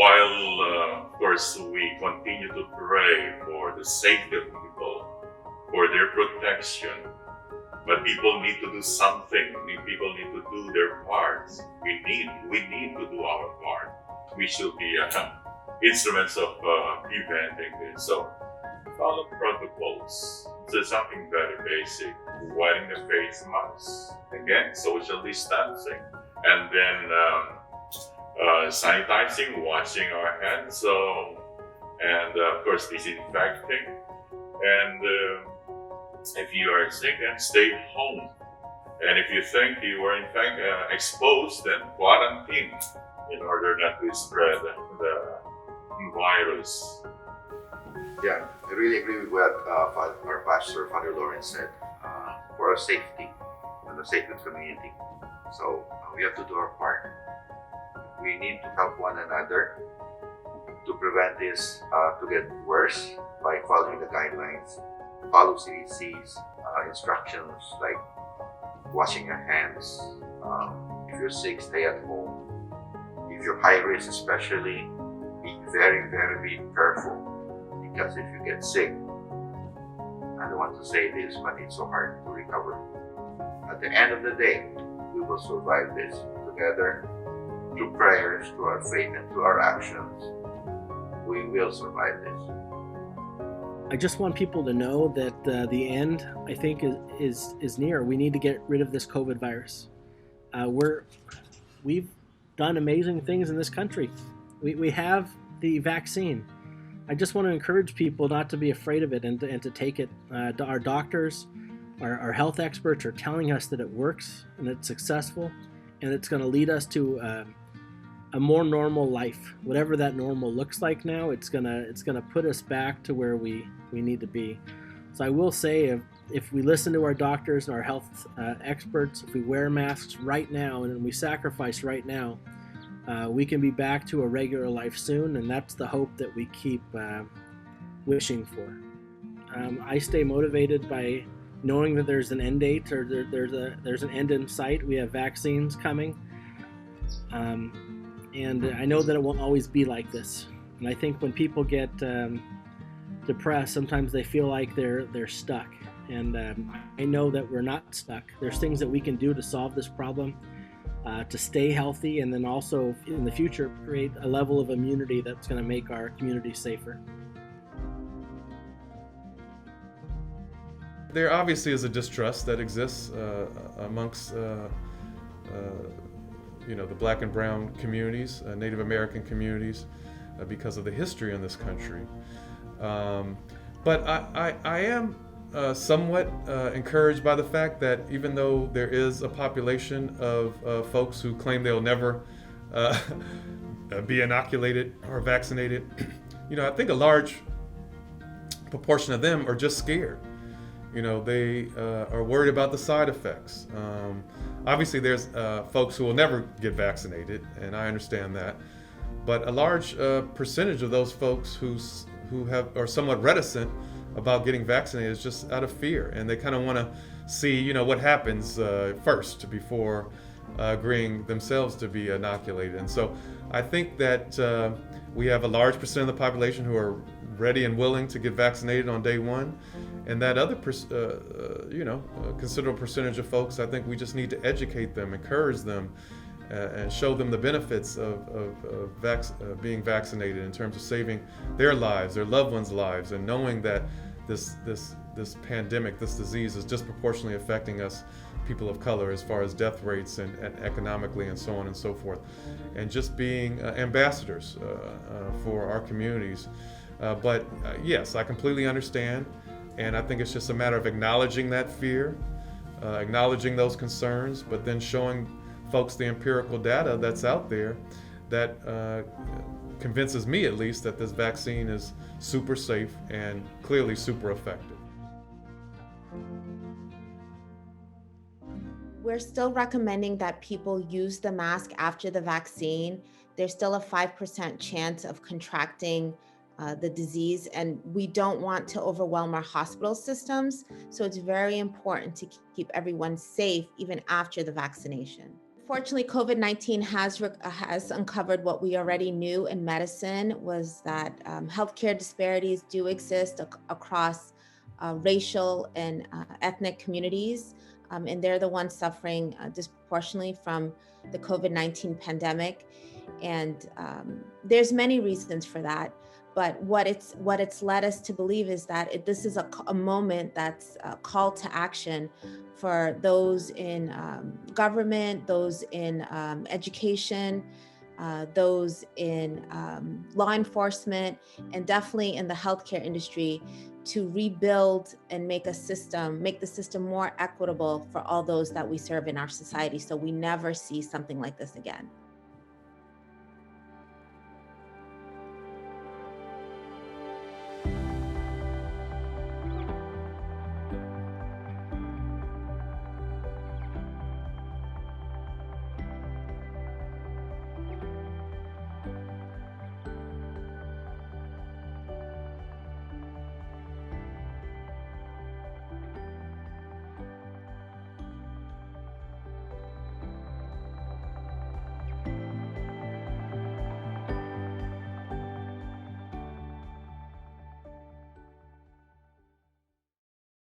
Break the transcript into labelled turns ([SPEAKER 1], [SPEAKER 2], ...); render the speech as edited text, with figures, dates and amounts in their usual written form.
[SPEAKER 1] while, of course, we continue to pray for the safety of people, for their protection, but people need to do something. People need to do their parts. We need to do our part. We should be instruments of preventing this. So follow protocols. So something very basic. Wearing the face mask. Again, social distancing. And then sanitizing, washing our hands, and of course disinfecting. And if you are sick, then stay home. And if you think you were in fact exposed, then quarantine in order not to spread the virus.
[SPEAKER 2] Yeah, I really agree with what our pastor, Father Lawrence, said. For our safety and the safety of the community. So we have to do our part. We need to help one another to prevent this to get worse by following the guidelines. Follow CDC's instructions like washing your hands. If you're sick, stay at home. If you're high risk especially, be very, very careful, because if you get sick, I don't want to say this, but it's so hard to recover. At the end of the day, we will survive this together through prayers, through our faith, and through our actions. We will survive this.
[SPEAKER 3] I just want people to know that the end, I think, is near. We need to get rid of this COVID virus. We've done amazing things in this country. We have the vaccine. I just want to encourage people not to be afraid of it and to take it. Our doctors, our health experts are telling us that it works and it's successful, and it's going to lead us to a more normal life. Whatever that normal looks like now, it's gonna put us back to where we need to be. So I will say, if we listen to our doctors and our health experts, if we wear masks right now and we sacrifice right now, we can be back to a regular life soon, and that's the hope that we keep wishing for. I stay motivated by knowing that there's an end date, or there's an end in sight. We have vaccines coming, and I know that it won't always be like this. And I think when people get depressed, sometimes they feel like they're stuck. And I know that we're not stuck. There's things that we can do to solve this problem, to stay healthy, and then also in the future create a level of immunity that's going to make our community safer.
[SPEAKER 4] There obviously is a distrust that exists amongst the Black and brown communities, Native American communities, because of the history in this country. But I am somewhat encouraged by the fact that even though there is a population of folks who claim they'll never be inoculated or vaccinated, I think a large proportion of them are just scared. They are worried about the side effects. Obviously, there's folks who will never get vaccinated, and I understand that. But a large percentage of those folks who are somewhat reticent about getting vaccinated is just out of fear, and they kind of want to see, what happens first before agreeing themselves to be inoculated. And so I think that we have a large percent of the population who are ready and willing to get vaccinated on day one. And that other, considerable percentage of folks, I think we just need to educate them, encourage them, and show them the benefits of being vaccinated in terms of saving their lives, their loved ones' lives, and knowing that this pandemic, this disease, is disproportionately affecting us, people of color, as far as death rates and economically and so on and so forth, and just being ambassadors for our communities. But yes, I completely understand. And I think it's just a matter of acknowledging that fear, acknowledging those concerns, but then showing folks the empirical data that's out there that convinces me, at least, that this vaccine is super safe and clearly super effective.
[SPEAKER 5] We're still recommending that people use the mask after the vaccine. There's still a 5% chance of contracting the disease, and we don't want to overwhelm our hospital systems. So it's very important to keep everyone safe even after the vaccination. Fortunately, COVID-19 has uncovered what we already knew in medicine, was that healthcare disparities do exist across racial and ethnic communities, and they're the ones suffering disproportionately from the COVID-19 pandemic. And there's many reasons for that. But what it's led us to believe is that this is a moment that's a call to action for those in government, those in education, those in law enforcement, and definitely in the healthcare industry, to rebuild and make the system more equitable for all those that we serve in our society, so we never see something like this again.